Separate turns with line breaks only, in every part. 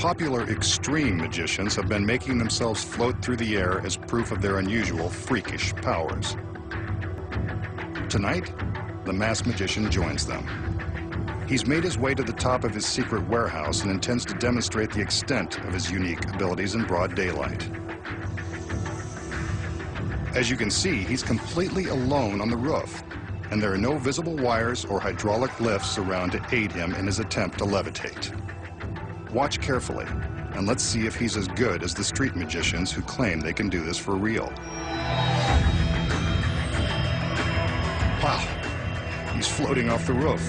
popular extreme magicians have been making themselves float through the air as proof of their unusual, freakish powers. Tonight, the masked magician joins them. He's made his way to the top of his secret warehouse and intends to demonstrate the extent of his unique abilities in broad daylight. As you can see, he's completely alone on the roof, and there are no visible wires or hydraulic lifts around to aid him in his attempt to levitate. Watch carefully, and let's see if he's as good as the street magicians who claim they can do this for real. Wow, he's floating off the roof.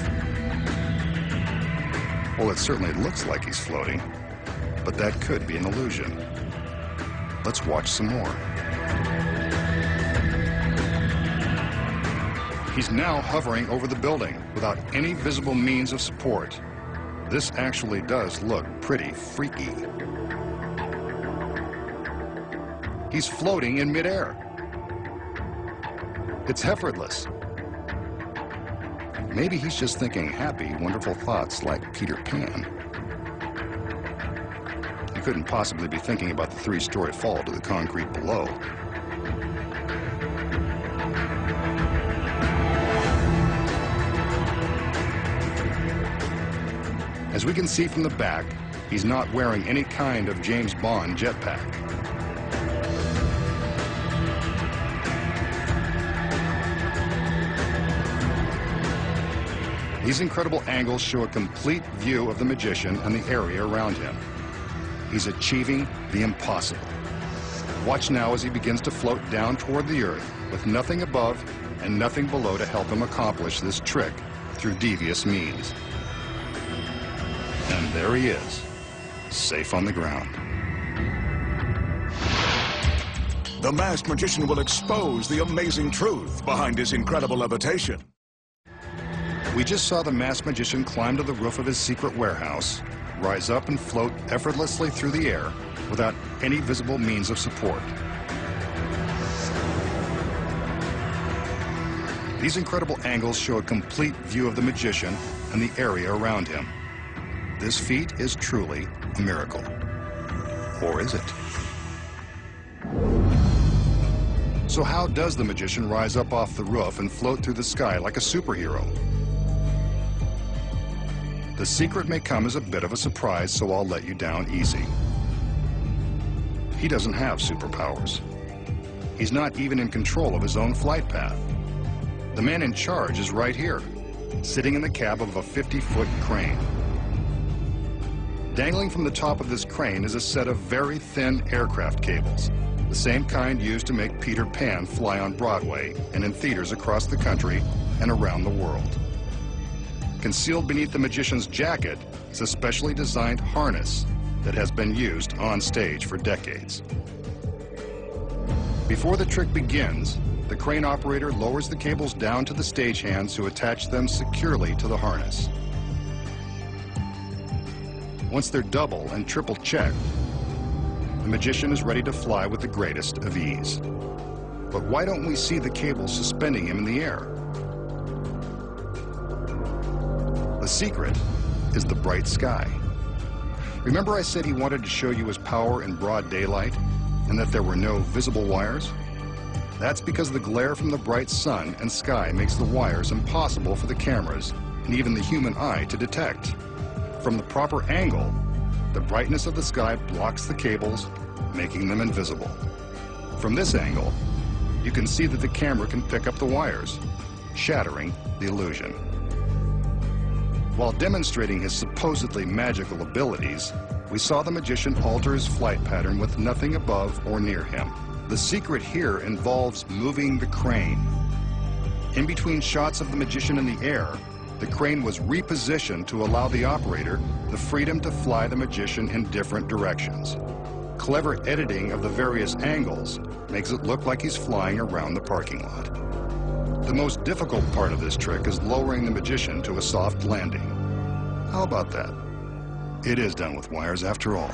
Well, it certainly looks like he's floating, but that could be an illusion. Let's watch some more. He's now hovering over the building without any visible means of support. This actually does look pretty freaky. He's floating in midair. It's effortless. Maybe he's just thinking happy, wonderful thoughts like Peter Pan. He couldn't possibly be thinking about the 3-story fall to the concrete below. As we can see from the back, he's not wearing any kind of James Bond jetpack. These incredible angles show a complete view of the magician and the area around him. He's achieving the impossible. Watch now as he begins to float down toward the earth with nothing above and nothing below to help him accomplish this trick through devious means. And there he is, safe on the ground.
The masked magician will expose the amazing truth behind his incredible levitation.
We just saw the masked magician climb to the roof of his secret warehouse, rise up and float effortlessly through the air without any visible means of support. These incredible angles show a complete view of the magician and the area around him. This feat is truly a miracle. Or is it? So how does the magician rise up off the roof and float through the sky like a superhero? The secret may come as a bit of a surprise, so I'll let you down easy. He doesn't have superpowers. He's not even in control of his own flight path. The man in charge is right here, sitting in the cab of a 50-foot crane. Dangling from the top of this crane is a set of very thin aircraft cables, the same kind used to make Peter Pan fly on Broadway and in theaters across the country and around the world. Concealed beneath the magician's jacket is a specially designed harness that has been used on stage for decades. Before the trick begins, the crane operator lowers the cables down to the stagehands who attach them securely to the harness. Once they're double and triple checked, the magician is ready to fly with the greatest of ease. But why don't we see the cables suspending him in the air? The secret is the bright sky. Remember I said he wanted to show you his power in broad daylight and that there were no visible wires? That's because the glare from the bright sun and sky makes the wires impossible for the cameras and even the human eye to detect. From the proper angle, the brightness of the sky blocks the cables, making them invisible. From this angle, you can see that the camera can pick up the wires, shattering the illusion. While demonstrating his supposedly magical abilities, we saw the magician alter his flight pattern with nothing above or near him. The secret here involves moving the crane. In between shots of the magician in the air, the crane was repositioned to allow the operator the freedom to fly the magician in different directions. Clever editing of the various angles makes it look like he's flying around the parking lot. The most difficult part of this trick is lowering the magician to a soft landing. How about that? It is done with wires after all.